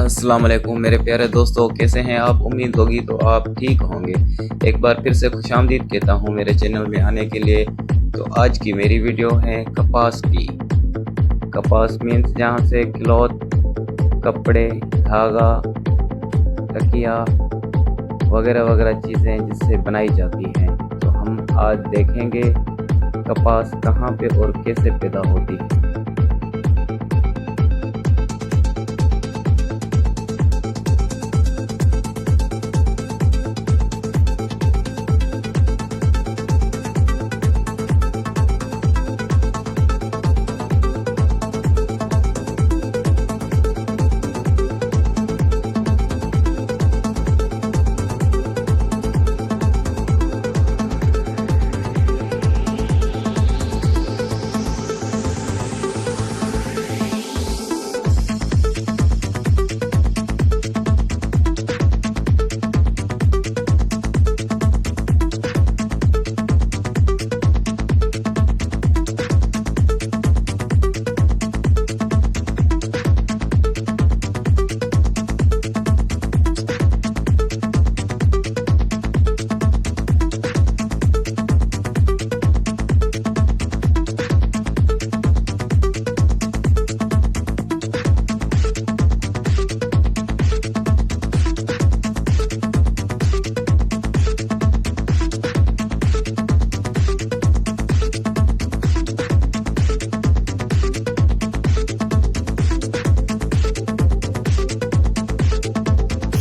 अस्सलाम वालेकुम मेरे प्यारे दोस्तों, कैसे हैं आप। उम्मीद होगी तो आप ठीक होंगे। एक बार फिर से खुशामदीद कहता हूं मेरे चैनल में आने के लिए। तो आज की मेरी वीडियो है कपास की। कपास मीन्स जहां से क्लॉथ, कपड़े, धागा, तकिया वगैरह वगैरह चीज़ें जिससे बनाई जाती हैं। तो हम आज देखेंगे कपास कहाँ पे और कैसे पैदा होती है।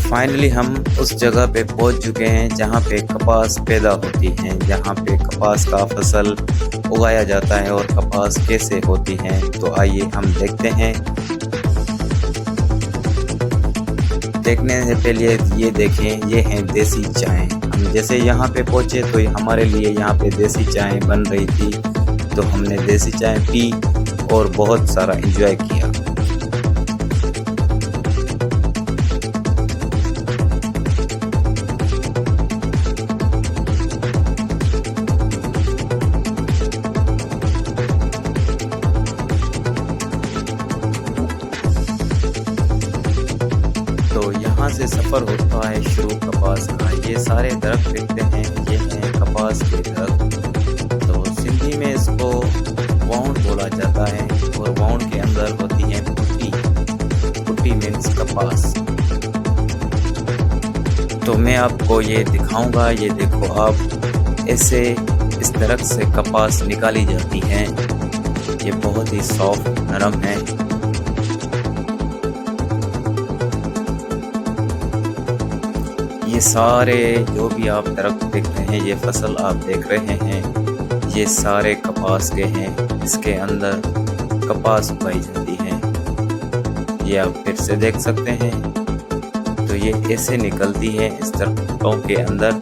फाइनली हम उस जगह पे पहुंच चुके हैं जहां पे कपास पैदा होती है, जहां पे कपास का फसल उगाया जाता है और कपास कैसे होती है। तो आइए हम देखते हैं। देखने से पहले ये देखें, ये हैं देसी चाय। हम जैसे यहाँ पे पहुंचे तो हमारे लिए यहाँ पे देसी चाय बन रही थी, तो हमने देसी चाय पी और बहुत सारा एंजॉय किया। तो यहाँ से सफ़र होता है शुरू कपास का। ये सारे दरख्त देखते हैं, ये हैं कपास के दरख्त। तो सिंधी में इसको वाउंड बोला जाता है और वाउंड के अंदर होती है पुट्टी। पुट्टी मीन्स कपास। तो मैं आपको ये दिखाऊंगा। ये देखो आप, ऐसे इस दरख्त से कपास निकाली जाती है। ये बहुत ही सॉफ्ट नरम है। ये सारे जो भी आप दरख्त देख रहे हैं, ये फसल आप देख रहे हैं, ये सारे कपास के हैं। इसके अंदर कपास उगाई जाती है। ये आप फिर से देख सकते हैं। तो ये ऐसे निकलती है इस दरख्तों के अंदर।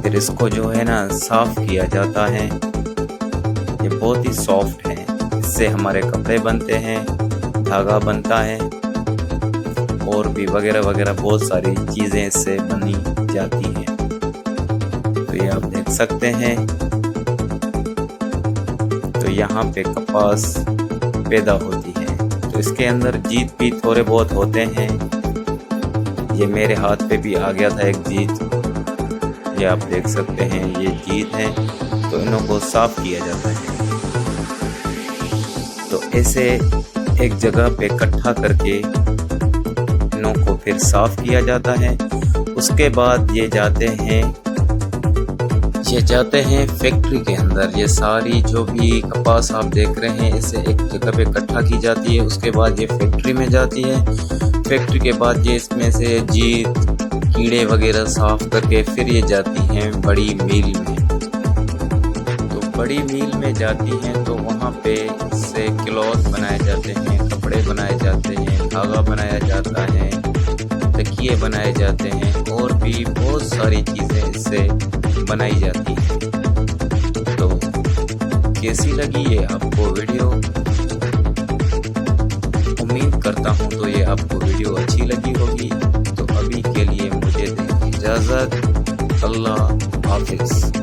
फिर इसको जो है ना साफ किया जाता है। ये बहुत ही सॉफ्ट है। इससे हमारे कपड़े बनते हैं, धागा बनता है और भी वगैरह वगैरह बहुत सारी चीज़ें इससे बनी जाती हैं। तो ये आप देख सकते हैं। तो यहाँ पे कपास पैदा होती है। तो इसके अंदर जीत भी थोड़े बहुत होते हैं। ये मेरे हाथ पे भी आ गया था एक जीत। ये आप देख सकते हैं, ये जीत है। तो इन्हों को साफ किया जाता है। तो ऐसे एक जगह पे इकट्ठा करके को फिर साफ किया जाता है। उसके बाद ये जाते हैं फैक्ट्री के अंदर। ये सारी जो भी कपास आप देख रहे हैं, इसे एक जगह पे इकट्ठा की जाती है। उसके बाद ये फैक्ट्री में जाती है। फैक्ट्री के बाद ये इसमें से जीत, कीड़े वगैरह साफ करके फिर ये जाती हैं बड़ी मील में। तो बड़ी मील में जाती हैं तो वहाँ पे इससे क्लॉथ बनाए जाते हैं, कपड़े बनाए जाते हैं, धागा बनाया जाता है, तकिए बनाए जाते हैं और भी बहुत सारी चीज़ें इससे बनाई जाती हैं। तो कैसी लगी ये आपको वीडियो? उम्मीद करता हूँ तो ये आपको वीडियो अच्छी लगी होगी। तो अभी के लिए मुझे दें इजाज़त। अल्लाह हाफिज़।